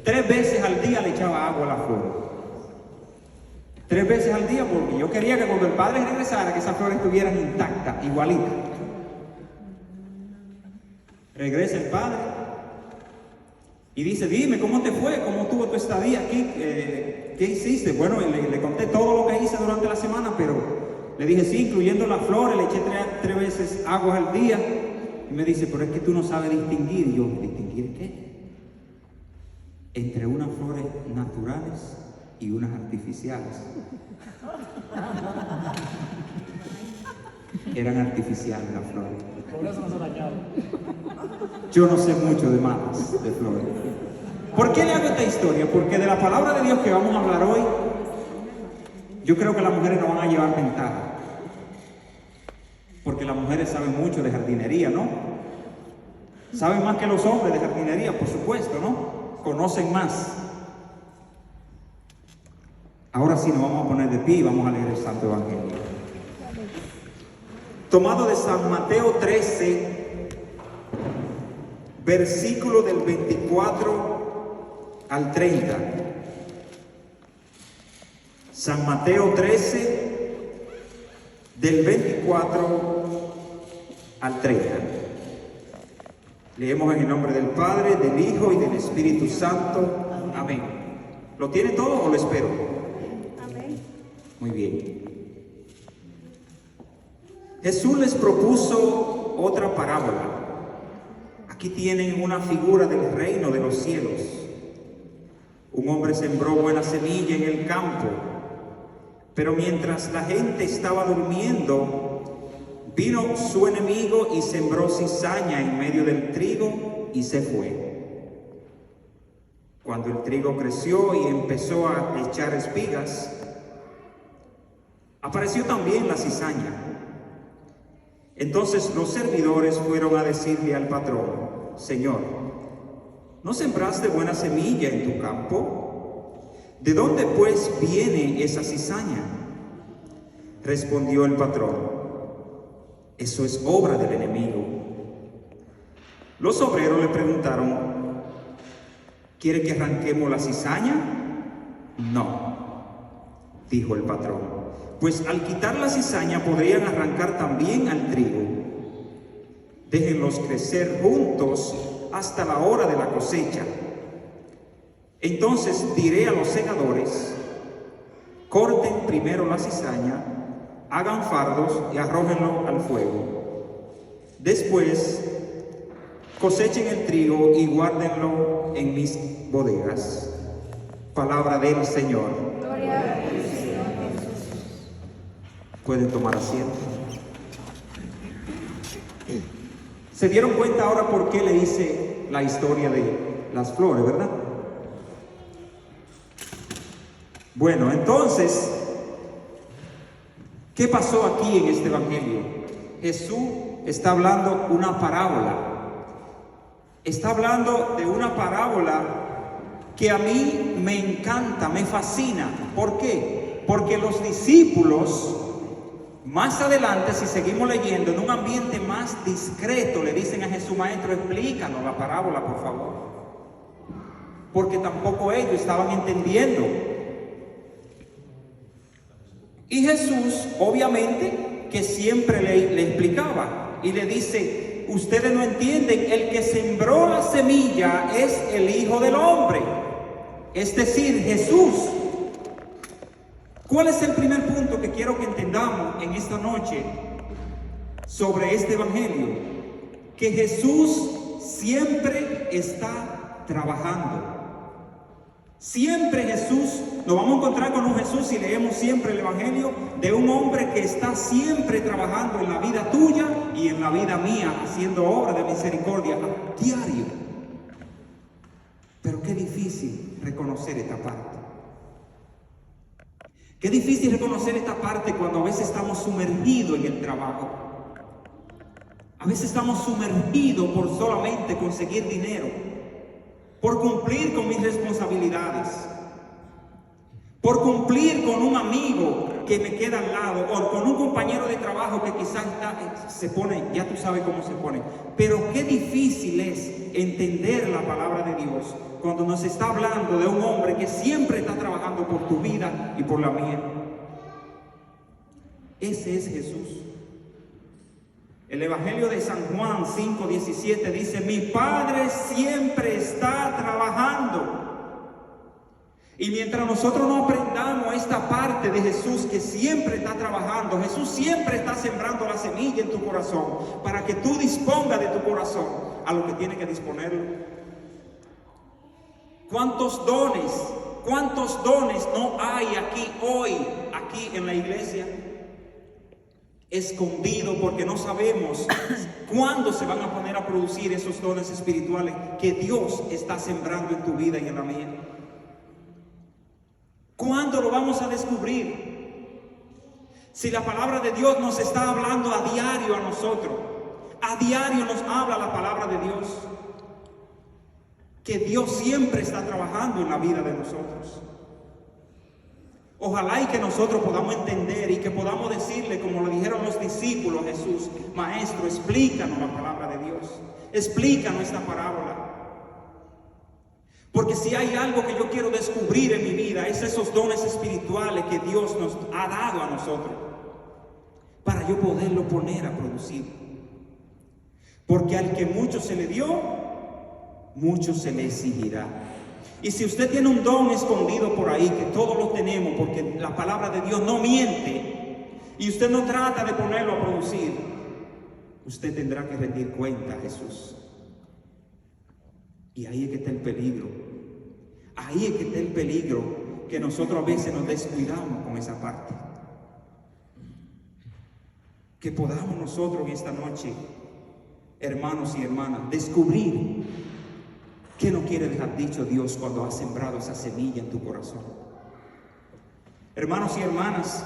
3 veces al día le echaba agua a la flor. 3 veces al día, porque yo quería que cuando el padre regresara, que esas flores estuvieran intactas, igualitas. Regresa el padre y dice: dime, ¿cómo te fue? ¿Cómo estuvo tu estadía aquí? ¿Qué hiciste? Bueno, le conté todo lo que hice durante la semana, pero le dije sí, incluyendo las flores, le eché 3 veces aguas al día. Y me dice: pero es que tú no sabes distinguir. Y yo: ¿distinguir qué? Entre unas flores naturales y unas artificiales. Eran artificiales las flores. Por eso no se dañaron. Yo no sé mucho de matas de flores. ¿Por qué le hago esta historia? Porque de la palabra de Dios que vamos a hablar hoy, yo creo que las mujeres no van a llevar ventaja. Porque las mujeres saben mucho de jardinería, ¿no? Saben más que los hombres de jardinería, por supuesto, ¿no? Conocen más. Ahora sí nos vamos a poner de pie y vamos a leer el Santo Evangelio. Tomado de San Mateo 13, versículo del 24 al 30. San Mateo 13, del 24 al 30. Leemos en el nombre del Padre, del Hijo y del Espíritu Santo. Amén. ¿Lo tiene todo o lo espero? Amén. Muy bien. Jesús les propuso otra parábola. Aquí tienen una figura del reino de los cielos. Un hombre sembró buena semilla en el campo, pero mientras la gente estaba durmiendo, vino su enemigo y sembró cizaña en medio del trigo y se fue. Cuando el trigo creció y empezó a echar espigas, apareció también la cizaña. Entonces los servidores fueron a decirle al patrón: Señor, ¿no sembraste buena semilla en tu campo? ¿De dónde pues viene esa cizaña? Respondió el patrón: eso es obra del enemigo. Los obreros le preguntaron: ¿quiere que arranquemos la cizaña? No, dijo el patrón, pues al quitar la cizaña podrían arrancar también al trigo. Déjenlos crecer juntos hasta la hora de la cosecha. Entonces diré a los segadores: corten primero la cizaña, hagan fardos y arrójenlo al fuego. Después cosechen el trigo y guárdenlo en mis bodegas. Palabra del Señor. Gloria a ti, Señor Jesús. Pueden tomar asiento. ¿Se dieron cuenta ahora por qué le hice la historia de las flores, verdad? Bueno, entonces, ¿qué pasó aquí en este evangelio? Jesús está hablando una parábola. Está hablando de una parábola que a mí me encanta, me fascina. ¿Por qué? Porque los discípulos, más adelante, si seguimos leyendo, en un ambiente más discreto, le dicen a Jesús: Maestro, explícanos la parábola, por favor. Porque tampoco ellos estaban entendiendo. Y Jesús, obviamente, que siempre le explicaba y le dice: ustedes no entienden, el que sembró la semilla es el Hijo del Hombre, es decir, Jesús. ¿Cuál es el primer punto que quiero que entendamos en esta noche sobre este evangelio? Que Jesús siempre está trabajando. Siempre Jesús, nos vamos a encontrar con un Jesús, si leemos siempre el evangelio, de un hombre que está siempre trabajando en la vida tuya y en la vida mía, haciendo obra de misericordia a diario. Pero qué difícil reconocer esta parte. Qué difícil reconocer esta parte cuando a veces estamos sumergidos en el trabajo. A veces estamos sumergidos por solamente conseguir dinero, por cumplir con mis responsabilidades, por cumplir con un amigo que me queda al lado, o con un compañero de trabajo que quizás se pone, ya tú sabes cómo se pone. Pero qué difícil es entender la palabra de Dios cuando nos está hablando de un hombre que siempre está trabajando por tu vida y por la mía. Ese es Jesús. El Evangelio de San Juan 5:17 dice: mi Padre siempre está trabajando. Y mientras nosotros no aprendamos esta parte de Jesús que siempre está trabajando, Jesús siempre está sembrando la semilla en tu corazón para que tú dispongas de tu corazón a lo que tiene que disponerlo. ¿Cuántos dones no hay aquí hoy, aquí en la iglesia? Escondido, porque no sabemos cuándo se van a poner a producir esos dones espirituales que Dios está sembrando en tu vida y en la mía. ¿Cuándo lo vamos a descubrir? Si la palabra de Dios nos está hablando a diario a nosotros, a diario nos habla la palabra de Dios, que Dios siempre está trabajando en la vida de nosotros. Ojalá y que nosotros podamos entender y que podamos decirle, como lo dijeron los discípulos a Jesús: Maestro, explícanos la palabra de Dios, explícanos esta parábola. Porque si hay algo que yo quiero descubrir en mi vida, es esos dones espirituales que Dios nos ha dado a nosotros, para yo poderlo poner a producir. Porque al que mucho se le dio, mucho se le exigirá. Y si usted tiene un don escondido por ahí, que todos lo tenemos, porque la palabra de Dios no miente, y usted no trata de ponerlo a producir, usted tendrá que rendir cuenta a Jesús. Y ahí es que está el peligro. Ahí es que está el peligro, que nosotros a veces nos descuidamos con esa parte. Que podamos nosotros en esta noche, hermanos y hermanas, descubrir qué nos quiere dejar dicho Dios cuando ha sembrado esa semilla en tu corazón. Hermanos y hermanas,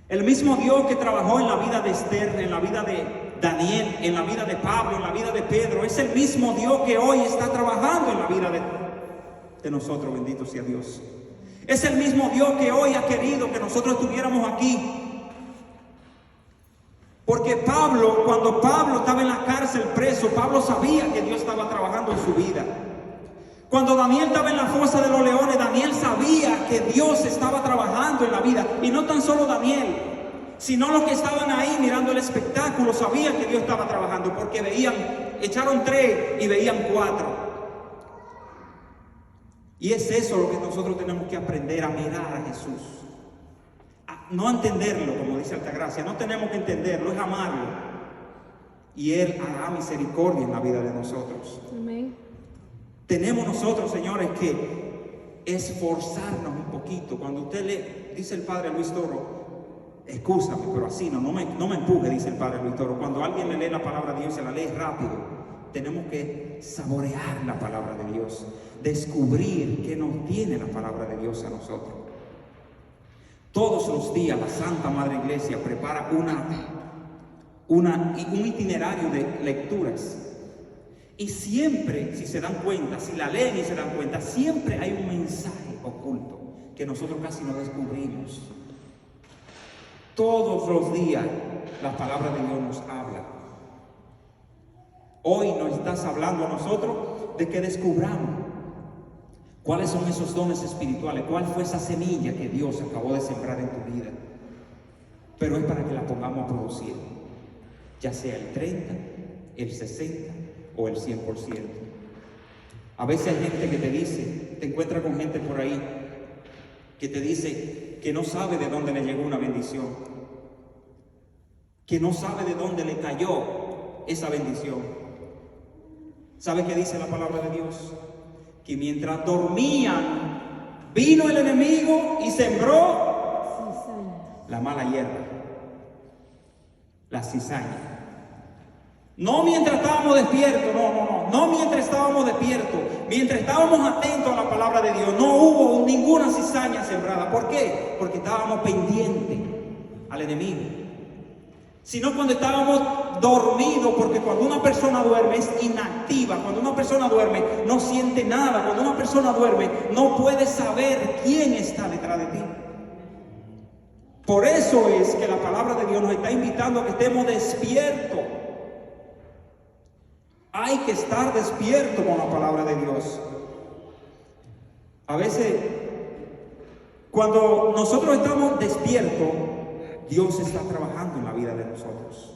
el mismo Dios que trabajó en la vida de Esther, en la vida de Daniel, en la vida de Pablo, en la vida de Pedro, es el mismo Dios que hoy está trabajando en la vida de nosotros. Bendito sea Dios. Es el mismo Dios que hoy ha querido que nosotros estuviéramos aquí. Porque cuando Pablo estaba en la cárcel preso, Pablo sabía que Dios estaba trabajando en su vida. Cuando Daniel estaba en la fosa de los leones, Daniel sabía que Dios estaba trabajando en la vida. Y no tan solo Daniel, sino los que estaban ahí mirando el espectáculo sabían que Dios estaba trabajando, porque echaron 3 y veían 4. Y es eso lo que nosotros tenemos que aprender, a mirar a Jesús. No entenderlo, como dice Altagracia, no tenemos que entenderlo, es amarlo. Y Él hará misericordia en la vida de nosotros. Amén. Tenemos nosotros, señores, que esforzarnos un poquito. Cuando usted le dice el Padre Luis Toro, excúsame, pero así no me empuje, dice el Padre Luis Toro. Cuando alguien le lee la palabra de Dios, se la lee rápido. Tenemos que saborear la palabra de Dios, descubrir qué nos tiene la palabra de Dios a nosotros. Todos los días la Santa Madre Iglesia prepara un itinerario de lecturas. Y siempre, si se dan cuenta, si la leen y se dan cuenta, siempre hay un mensaje oculto que nosotros casi no descubrimos. Todos los días la palabra de Dios nos habla. Hoy nos estás hablando a nosotros de que descubramos cuáles son esos dones espirituales, cuál fue esa semilla que Dios acabó de sembrar en tu vida. Pero es para que la pongamos a producir, ya sea el 30, el 60 o el 100%. A veces hay gente que te dice, te encuentras con gente por ahí que te dice que no sabe de dónde le llegó una bendición, que no sabe de dónde le cayó esa bendición. ¿Sabe qué dice la palabra de Dios? Que mientras dormían, vino el enemigo y sembró la mala hierba, la cizaña. No mientras estábamos despiertos, no mientras estábamos despiertos, mientras estábamos atentos a la palabra de Dios, no hubo ninguna cizaña sembrada. ¿Por qué? Porque estábamos pendientes al enemigo. Sino cuando estábamos dormidos, porque cuando una persona duerme es inactiva, cuando una persona duerme no siente nada, cuando una persona duerme no puede saber quién está detrás de ti. Por eso es que la palabra de Dios nos está invitando a que estemos despiertos. Hay que estar despierto con la palabra de Dios. A veces, cuando nosotros estamos despiertos, Dios está trabajando en la vida de nosotros.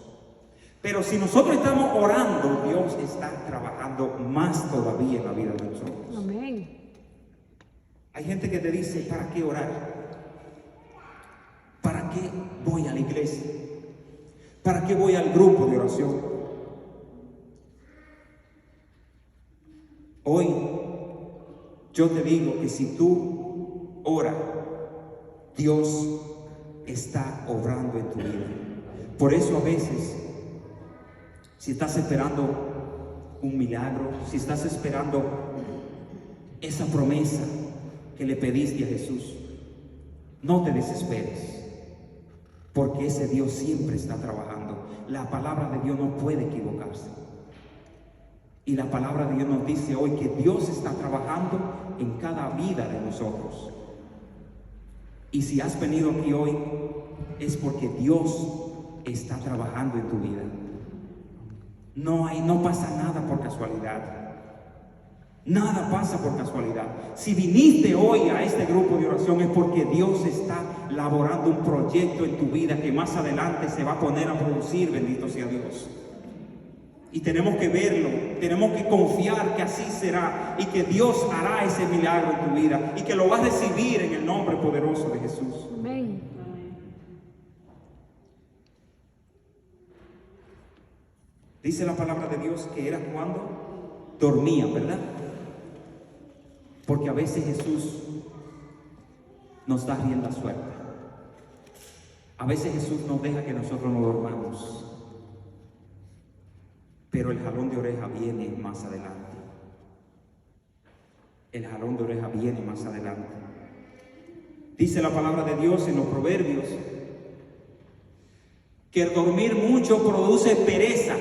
Pero si nosotros estamos orando, Dios está trabajando más todavía en la vida de nosotros. Amén. Hay gente que te dice, ¿para qué orar? ¿Para qué voy a la iglesia? ¿Para qué voy al grupo de oración? Hoy yo te digo que si tú oras, Dios está obrando en tu vida. Por eso a veces, si estás esperando un milagro, si estás esperando esa promesa que le pediste a Jesús, no te desesperes, porque ese Dios siempre está trabajando. La palabra de Dios no puede equivocarse. Y la palabra de Dios nos dice hoy que Dios está trabajando en cada vida de nosotros. Y si has venido aquí hoy, es porque Dios está trabajando en tu vida. No pasa nada por casualidad. Nada pasa por casualidad. Si viniste hoy a este grupo de oración es porque Dios está laborando un proyecto en tu vida que más adelante se va a poner a producir, bendito sea Dios. Y tenemos que verlo, tenemos que confiar que así será y que Dios hará ese milagro en tu vida y que lo vas a recibir en el nombre poderoso de Jesús. Amén. Dice la palabra de Dios que era cuando dormían, ¿verdad? Porque a veces Jesús nos da rienda suelta. A veces Jesús nos deja que nosotros no dormamos. Pero el jalón de oreja viene más adelante. El jalón de oreja viene más adelante. Dice la palabra de Dios en los Proverbios que el dormir mucho produce pereza.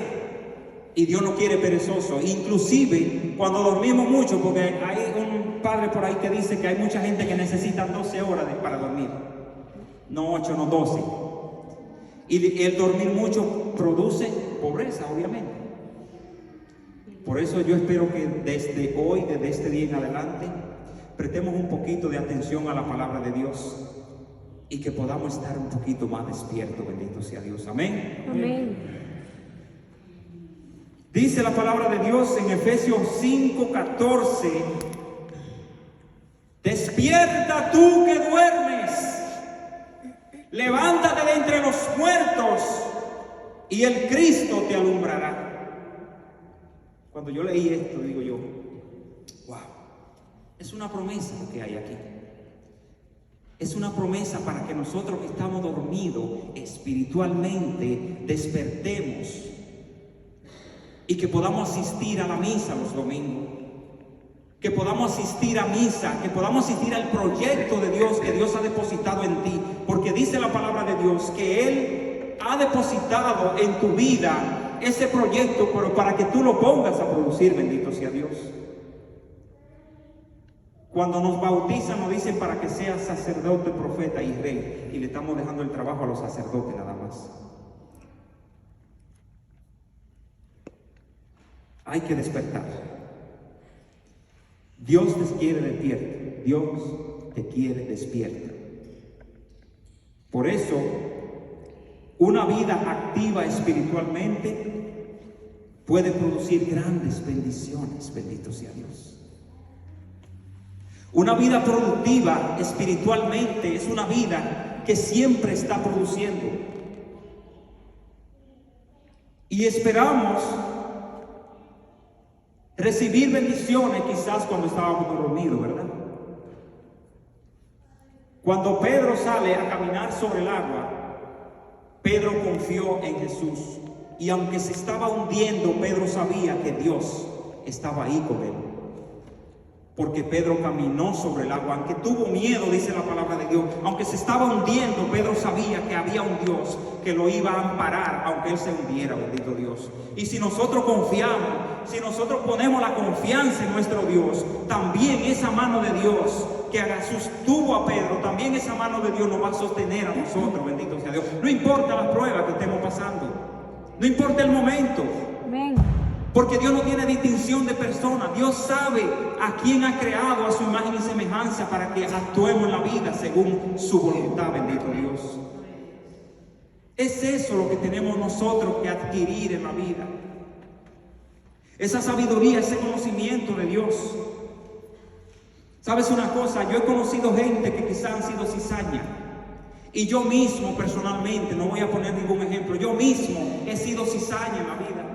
Y Dios no quiere perezoso. Inclusive cuando dormimos mucho, porque hay un padre por ahí que dice que hay mucha gente que necesita 12 horas para dormir. No 8, no 12. Y el dormir mucho produce pobreza, obviamente. Por eso yo espero que desde hoy, desde este día en adelante, prestemos un poquito de atención a la palabra de Dios y que podamos estar un poquito más despiertos, bendito sea Dios. Amén. Amén. Dice la palabra de Dios en Efesios 5:14: despierta tú que duermes, levántate de entre los muertos y el Cristo te alumbrará. Cuando yo leí esto, digo yo, wow, es una promesa que hay aquí. Es una promesa para que nosotros que estamos dormidos espiritualmente despertemos y que podamos asistir a la misa los domingos, que podamos asistir a misa, que podamos asistir al proyecto de Dios que Dios ha depositado en ti, porque dice la palabra de Dios que Él ha depositado en tu vida ese proyecto, pero para que tú lo pongas a producir, bendito sea Dios. Cuando nos bautizan nos dicen para que seas sacerdote, profeta y rey, y le estamos dejando el trabajo a los sacerdotes nada más. Hay que despertar. Dios te quiere despierto. Dios te quiere despierto. Por eso, una vida activa espiritualmente puede producir grandes bendiciones, bendito sea Dios. Una vida productiva espiritualmente es una vida que siempre está produciendo. Y esperamos recibir bendiciones quizás cuando estábamos dormidos, ¿verdad? Cuando Pedro sale a caminar sobre el agua, Pedro confió en Jesús. Y aunque se estaba hundiendo, Pedro sabía que Dios estaba ahí con él. porque Pedro caminó sobre el agua, aunque tuvo miedo, dice la palabra de Dios, aunque se estaba hundiendo, Pedro sabía que había un Dios que lo iba a amparar, aunque él se hundiera, bendito Dios. Y si nosotros confiamos, si nosotros ponemos la confianza en nuestro Dios, también esa mano de Dios que sostuvo a Pedro, también esa mano de Dios nos va a sostener a nosotros, bendito sea Dios. No importa las pruebas que estemos pasando, no importa el momento. Amén. Porque Dios no tiene distinción de personas. Dios sabe a quién ha creado a su imagen y semejanza para que actuemos en la vida según su voluntad, bendito Dios. Es eso lo que tenemos nosotros que adquirir en la vida. Esa sabiduría, ese conocimiento de Dios. ¿Sabes una cosa? Yo he conocido gente que quizás han sido cizaña. Y yo mismo personalmente, no voy a poner ningún ejemplo, yo mismo he sido cizaña en la vida.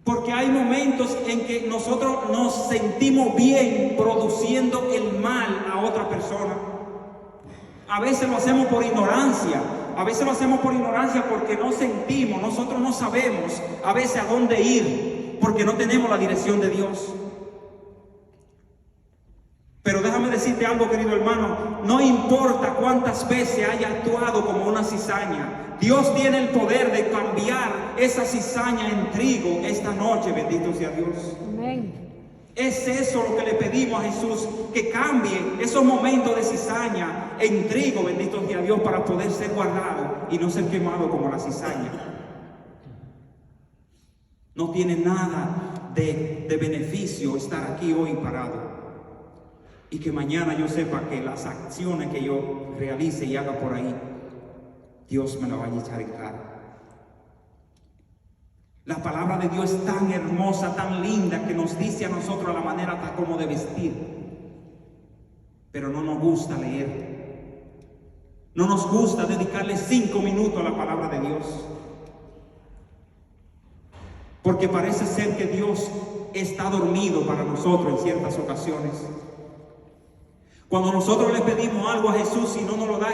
Porque hay momentos en que nosotros nos sentimos bien produciendo el mal a otra persona. A veces lo hacemos por ignorancia. A veces lo hacemos por ignorancia porque no sentimos, nosotros no sabemos a veces a dónde ir, porque no tenemos la dirección de Dios. Pero déjame decirte algo, querido hermano, no importa cuántas veces haya actuado como una cizaña, Dios tiene el poder de cambiar esa cizaña en trigo esta noche, bendito sea Dios. Amén. Es eso lo que le pedimos a Jesús, que cambie esos momentos de cizaña en trigo, bendito sea Dios, para poder ser guardado y no ser quemado como la cizaña. No tiene nada de beneficio estar aquí hoy parado. Y que mañana yo sepa que las acciones que yo realice y haga por ahí, Dios me la vaya a echar en cara. La palabra de Dios es tan hermosa, tan linda, que nos dice a nosotros la manera tal como de vestir. Pero no nos gusta leer. No nos gusta dedicarle 5 minutos a la palabra de Dios. Porque parece ser que Dios está dormido para nosotros en ciertas ocasiones. Cuando nosotros le pedimos algo a Jesús y no nos lo da,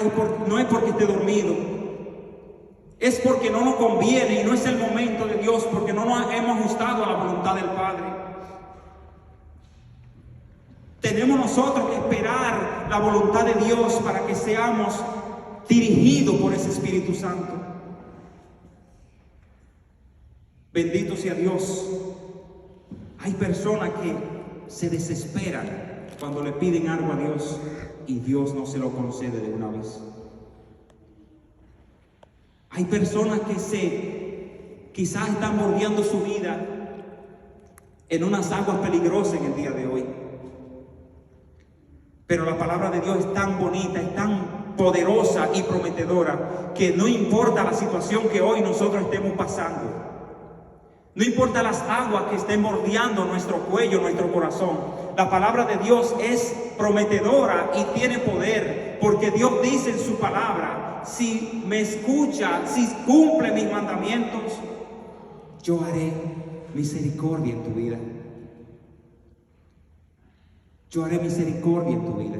no es porque esté dormido. Es porque no nos conviene y no es el momento de Dios, porque no nos hemos ajustado a la voluntad del Padre. Tenemos nosotros que esperar la voluntad de Dios para que seamos dirigidos por ese Espíritu Santo. Bendito sea Dios. Hay personas que se desesperan cuando le piden algo a Dios y Dios no se lo concede de una vez. Hay personas que quizás están bordeando su vida en unas aguas peligrosas en el día de hoy. Pero la palabra de Dios es tan bonita, es tan poderosa y prometedora, que no importa la situación que hoy nosotros estemos pasando, no importa las aguas que estén bordeando nuestro cuello, nuestro corazón, la palabra de Dios es prometedora y tiene poder, porque Dios dice en su palabra: si me escucha, si cumple mis mandamientos, yo haré misericordia en tu vida. Yo haré misericordia en tu vida.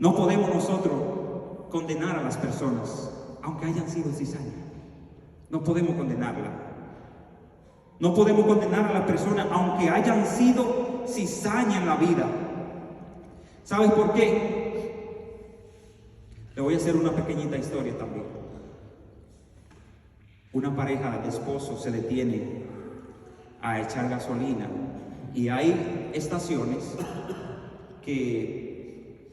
No podemos nosotros condenar a las personas, aunque hayan sido cizaña. No podemos condenarla. No podemos condenar a las personas, aunque hayan sido cizaña en la vida. ¿Sabes por qué? Le voy a hacer una pequeñita historia también. Una pareja de esposos se detiene a echar gasolina y hay estaciones que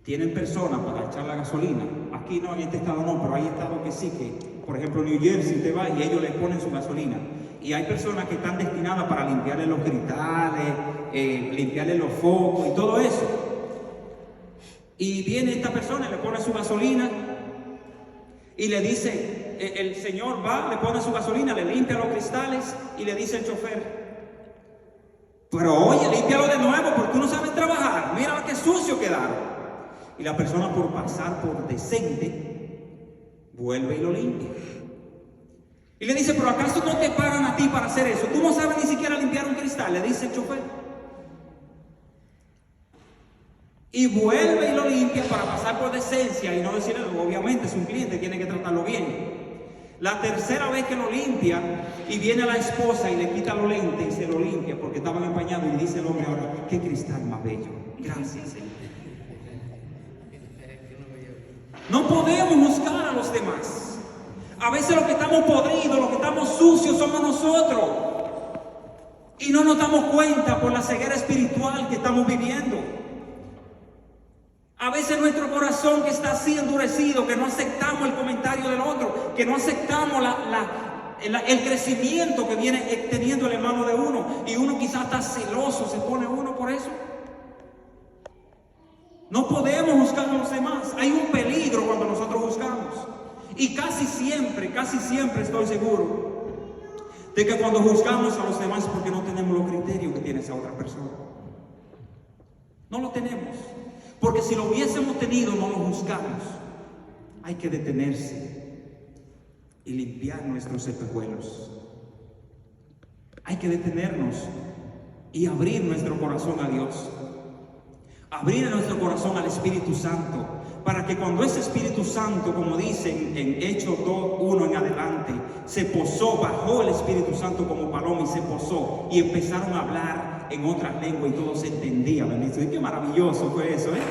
tienen personas para echar la gasolina. Aquí no, en este estado no, pero hay estados que sí, que por ejemplo New Jersey te va y ellos les ponen su gasolina. Y hay personas que están destinadas para limpiarle los cristales, limpiarle los focos y todo eso. Y viene esta persona, le pone su gasolina y le dice, el señor va, le pone su gasolina, le limpia los cristales y le dice al chofer: pero oye, límpialo de nuevo porque tú no sabes trabajar, mira qué sucio quedaron. Y la persona, por pasar por decente, vuelve y lo limpia. Y le dice: pero ¿acaso no te pagan a ti para hacer eso? Tú no sabes ni siquiera limpiar un cristal, le dice el chofer. Y vuelve y lo limpia para pasar por decencia y no decirle, obviamente es un cliente, tiene que tratarlo bien. La tercera vez que lo limpia y viene la esposa y le quita los lentes y se lo limpia porque estaban empañados y dice el hombre ahora, qué cristal más bello. Gracias, Señor. No podemos juzgar a los demás. A veces los que estamos podridos, los que estamos sucios somos nosotros. Y no nos damos cuenta por la ceguera espiritual que estamos viviendo. A veces nuestro corazón que está así endurecido, que no aceptamos el comentario del otro, que no aceptamos el crecimiento que viene teniendo el hermano de uno, y uno quizás está celoso, se pone uno por eso. No podemos juzgar a los demás. Hay un peligro cuando nosotros juzgamos. Y casi siempre estoy seguro de que cuando juzgamos a los demás es porque no tenemos los criterios que tiene esa otra persona. No lo tenemos. Porque si lo hubiésemos tenido, no lo juzgamos. Hay que detenerse y limpiar nuestros espejuelos. Hay que detenernos y abrir nuestro corazón a Dios. Abrir nuestro corazón al Espíritu Santo. Para que cuando ese Espíritu Santo, como dicen en Hechos 2:1 en adelante, se posó, bajó el Espíritu Santo como paloma y se posó. Y empezaron a hablar en otras lenguas y todo se entendía. Bendito. Y qué maravilloso fue eso, ¿eh?